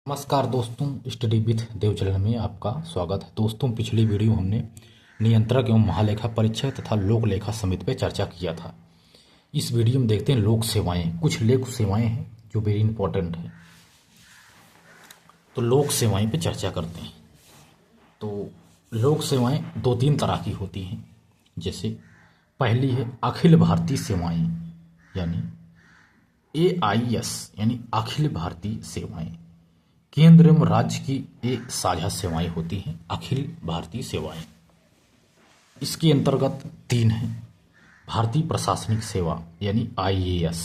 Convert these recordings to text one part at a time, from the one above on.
नमस्कार दोस्तों, study with Dev channel में आपका स्वागत है। दोस्तों, पिछली वीडियो हमने नियंत्रक एवं महालेखा परीक्षक तथा लोक लेखा समिति पर चर्चा किया था। इस वीडियो में देखते हैं लोक सेवाएं। कुछ लोक सेवाएं हैं जो वेरी इंपॉर्टेंट है, तो लोक सेवाएं पे चर्चा करते हैं। तो लोक सेवाएं दो तीन तरह की होती हैं। जैसे पहली है अखिल भारतीय सेवाएं, यानी AIS यानी अखिल भारतीय सेवाएं। केंद्र एवं राज्य की ये साझा सेवाएं होती हैं, अखिल भारतीय सेवाएं। इसके अंतर्गत तीन हैं। भारतीय प्रशासनिक सेवा यानी IAS।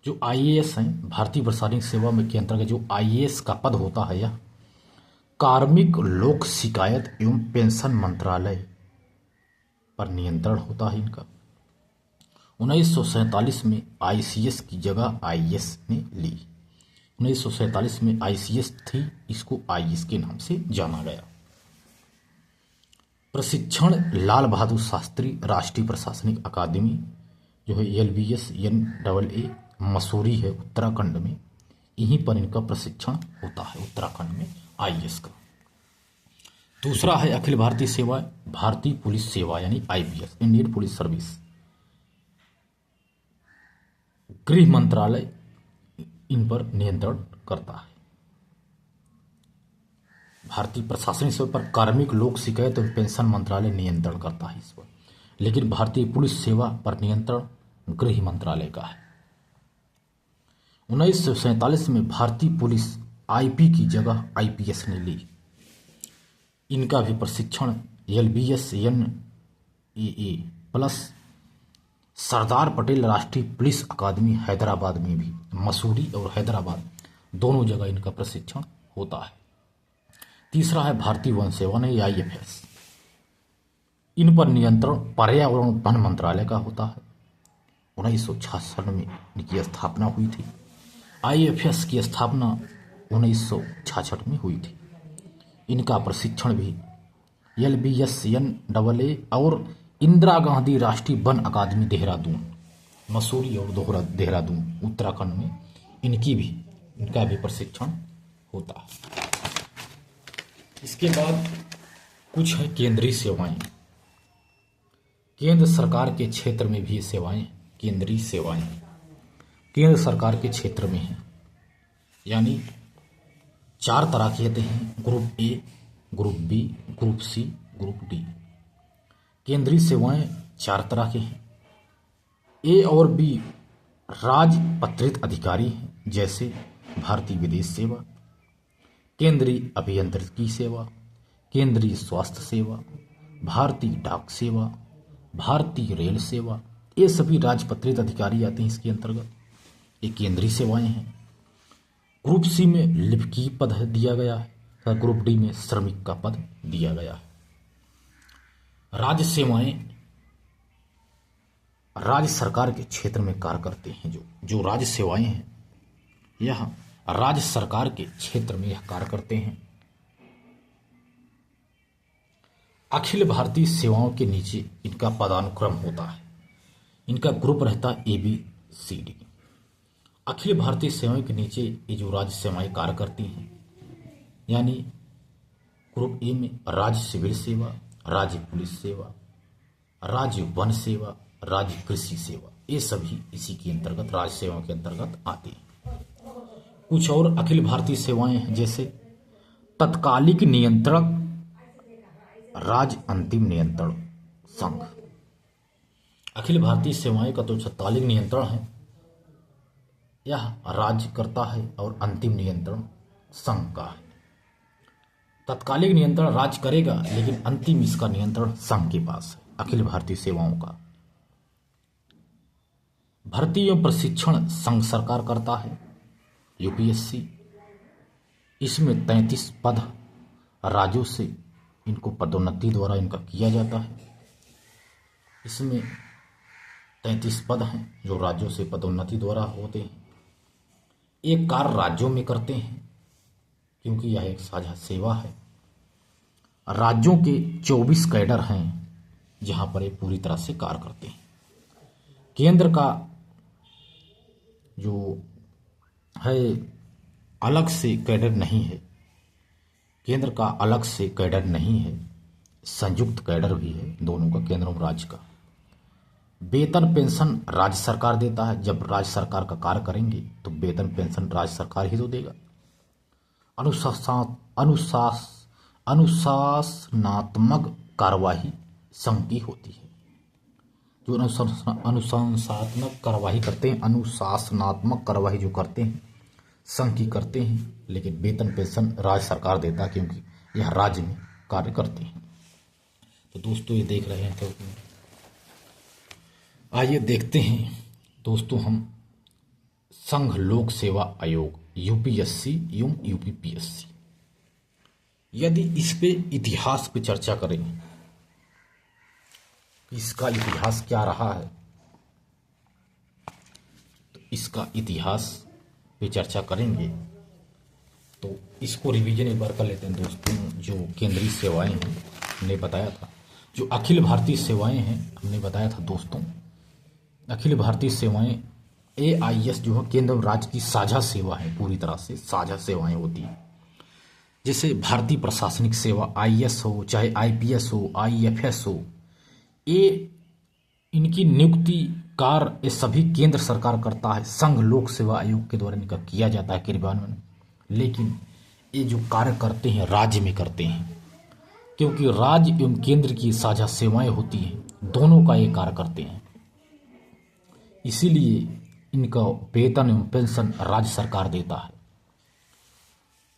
जो IAS हैं, भारतीय प्रशासनिक सेवा में के अंतर्गत जो IAS का पद होता है, यह कार्मिक लोक शिकायत एवं पेंशन मंत्रालय पर नियंत्रण होता है इनका। 1947 में ICS की जगह IAS ने ली। 1947 में ICS थी, इसको IAS के नाम से जाना गया। प्रशिक्षण लाल बहादुर शास्त्री राष्ट्रीय प्रशासनिक अकादमी जो है LBS NAA मसूरी है उत्तराखंड में, यहीं पर इनका प्रशिक्षण होता है उत्तराखंड में IAS का। दूसरा है अखिल भारतीय सेवा, भारतीय पुलिस सेवा यानी IPS इंडियन पुलिस सर्विस। गृह मंत्रालय इन पर नियंत्रण करता है। भारतीय प्रशासनिक सेवा पर कार्मिक लोक शिकायत एवं पेंशन मंत्रालय नियंत्रण करता है इस पर, लेकिन भारतीय पुलिस सेवा पर नियंत्रण गृह मंत्रालय का है। 1947 में भारतीय पुलिस IP की जगह IPS ने ली। इनका भी प्रशिक्षण LBS NAA plus Sardar Patel राष्ट्रीय पुलिस अकादमी हैदराबाद में भी, मसूरी और हैदराबाद दोनों जगह इनका प्रशिक्षण होता है। तीसरा है भारतीय वन सेवा ने IFS। इन पर नियंत्रण पर्यावरण वन मंत्रालय का होता है। 1966 में इनकी स्थापना हुई थी। IFS की स्थापना 1966 में हुई थी। इनका प्रशिक्षण भी LBS NAA और इंदिरा गांधी राष्ट्रीय वन अकादमी देहरादून, मसूरी और देहरादून उत्तराखंड में इनका भी प्रशिक्षण होता है। इसके बाद कुछ है केंद्रीय सेवाएं। केंद्र सरकार के क्षेत्र में भी सेवाएं, केंद्रीय सेवाएं केंद्र सरकार के क्षेत्र में हैं, यानी चार तरह के होते हैं: group A, group B, group C, group D। केंद्रीय सेवाएं चार तरह के हैं। A और B राजपत्रित अधिकारी हैं, जैसे भारतीय विदेश सेवा, केंद्रीय अभियांत्रिकी सेवा, केंद्रीय स्वास्थ्य सेवा, भारतीय डाक सेवा, भारतीय रेल सेवा। ये सभी राजपत्रित अधिकारी आते हैं इसके अंतर्गत। ये केंद्रीय सेवाएं हैं। ग्रुप C में लिपिकी पद दिया गया है तथा ग्रुप D में श्रमिक का पद दिया गया है। राज्य सेवाएं राज्य सरकार के क्षेत्र में कार्य करते हैं। जो राज्य सेवाएं हैं, यह राज्य सरकार के क्षेत्र में यह कार्य करते हैं। अखिल भारतीय सेवाओं के नीचे इनका पदानुक्रम होता है। इनका ग्रुप रहता है ABCD। अखिल भारतीय सेवाओं के नीचे ये जो राज्य सेवाएं कार्य करती हैं, यानी ग्रुप A में राज्य सिविल सेवा, राज्य पुलिस सेवा, राज्य वन सेवा, राज्य कृषि सेवा, ये सभी इसी के अंतर्गत राज्य सेवाओं के अंतर्गत आती हैं। कुछ और अखिल भारतीय सेवाएं हैं, जैसे तत्कालिक नियंत्रक राज्य अंतिम नियंत्रण संघ। अखिल भारतीय सेवाएं का तो तत्कालिक नियंत्रण है, यह राज्य करता है, और अंतिम नियंत्रण संघ का है। तत्कालिक नियंत्रण राज्य करेगा, लेकिन अंतिम इसका नियंत्रण संघ के पास है, अखिल भारतीय सेवाओं का। भर्ती एवं प्रशिक्षण संघ सरकार करता है, UPSC। इसमें 33 पद राज्यों से इनको पदोन्नति द्वारा इनका किया जाता है। इसमें 33 पद हैं जो राज्यों से पदोन्नति द्वारा होते हैं। एक कार्य राज्यों में करते हैं, क्योंकि यह एक साझा सेवा है। राज्यों के 24 कैडर हैं जहां पर ये पूरी तरह से कार्य करते हैं। केंद्र का जो है अलग से कैडर नहीं है, केंद्र का अलग से कैडर नहीं है, संयुक्त कैडर भी है दोनों का, केंद्र और राज्य का। वेतन पेंशन राज्य सरकार देता है। जब राज्य सरकार का कार्य करेंगे तो वेतन पेंशन राज्य सरकार ही तो देगा। अनुशासनात्मक कार्यवाही संघ की होती है। जो अनुशासनात्मक कार्यवाही करते हैं, अनुशासनात्मक कार्यवाही जो करते हैं संघ की करते हैं, लेकिन वेतन पेंशन राज्य सरकार देता है क्योंकि यह राज्य में कार्य करते हैं। तो दोस्तों ये देख रहे हैं, तो आइए देखते हैं दोस्तों हम संघ लोक सेवा आयोग यूपीएससी एवं यूपीपीएससी, यदि इस पे इतिहास पे चर्चा करें कि इसका इतिहास क्या रहा है, तो इसका इतिहास पे चर्चा करेंगे। तो इसको रिवीजन एक बार कर लेते हैं दोस्तों। जो केंद्रीय सेवाएं हैं हमने बताया था, जो अखिल भारतीय सेवाएं हैं हमने बताया था दोस्तों। अखिल भारतीय सेवाएं AIS जो है केंद्र और राज्य की साझा सेवा है, पूरी तरह से साझा सेवाएं होती हैं। जैसे भारतीय प्रशासनिक सेवा IAS हो, चाहे IPS हो, IFS हो, ये इनकी नियुक्ति कार्य ये सभी केंद्र सरकार करता है, संघ लोक सेवा आयोग के द्वारा इनका किया जाता है क्रियान्वयन। लेकिन ये जो कार्य करते हैं राज्य में करते हैं, क्योंकि राज्य एवं केंद्र की साझा सेवाएं होती हैं, दोनों का ये कार्य करते हैं। इसीलिए इनका वेतन एवं पेंशन राज्य सरकार देता है।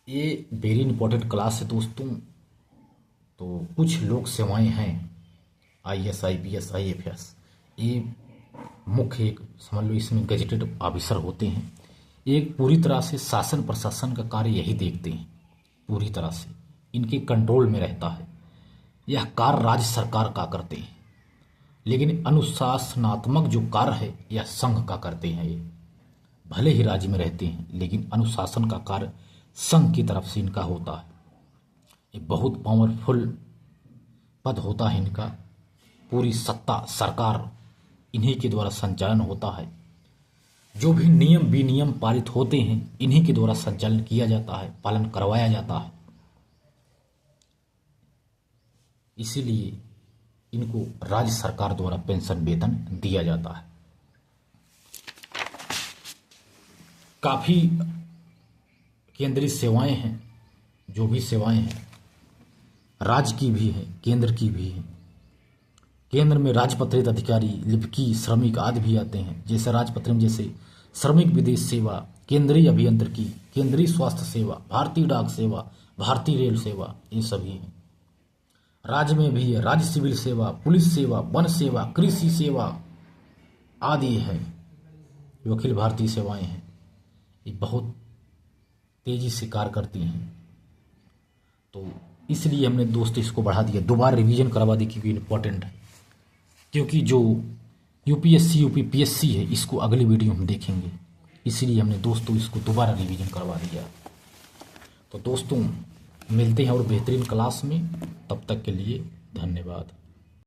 ये वेरी इंपॉर्टेंट क्लास है दोस्तों। तो कुछ लोक सेवाएं हैं IAS, IPS, IFS, ये मुख्य एक समझ लो इसमें गजेटेड ऑफिसर होते हैं। एक पूरी तरह से शासन प्रशासन का कार्य यही देखते हैं, पूरी तरह से इनके कंट्रोल में रहता है। यह कार्य राज्य सरकार का करते हैं, लेकिन अनुशासनात्मक जो कार्य है यह संघ का करते हैं। ये भले ही राज्य में रहते हैं, लेकिन अनुशासन का कार्य संघ की तरफ से इनका होता है। ये बहुत पावरफुल पद होता है इनका, पूरी सत्ता सरकार इन्हीं के द्वारा संचालन होता है। जो भी नियम विनियम पारित होते हैं इन्हीं के द्वारा संचालन किया जाता है, पालन करवाया जाता है। इसीलिए इनको राज्य सरकार द्वारा पेंशन वेतन दिया जाता है। काफी केंद्रीय सेवाएं हैं, जो भी सेवाएं हैं राज्य की भी है, केंद्र की भी है। केंद्र में राजपत्रित अधिकारी, लिपिकी, श्रमिक आदि भी आते हैं। जैसे राजपत्र में जैसे श्रमिक विदेश सेवा, केंद्रीय अभियंत्रिकी, केंद्रीय स्वास्थ्य सेवा, भारतीय डाक सेवा, भारतीय रेल सेवा, ये सभी हैं। राज्य में भी है राज्य सिविल सेवा, पुलिस सेवा, वन सेवा, कृषि सेवा आदि है। जो अखिल भारतीय सेवाएं हैं ये बहुत तेजी से कार्य करती हैं। तो इसलिए हमने दोस्तों इसको बढ़ा दिया, दोबारा रिवीजन करवा दी क्योंकि इम्पोर्टेंट है। क्योंकि जो यूपीएससी यूपीपीएससी है इसको अगली वीडियो में देखेंगे, इसलिए हमने दोस्तों इसको दोबारा रिवीजन करवा दिया। तो दोस्तों मिलते हैं और बेहतरीन क्लास में, तब तक के लिए धन्यवाद।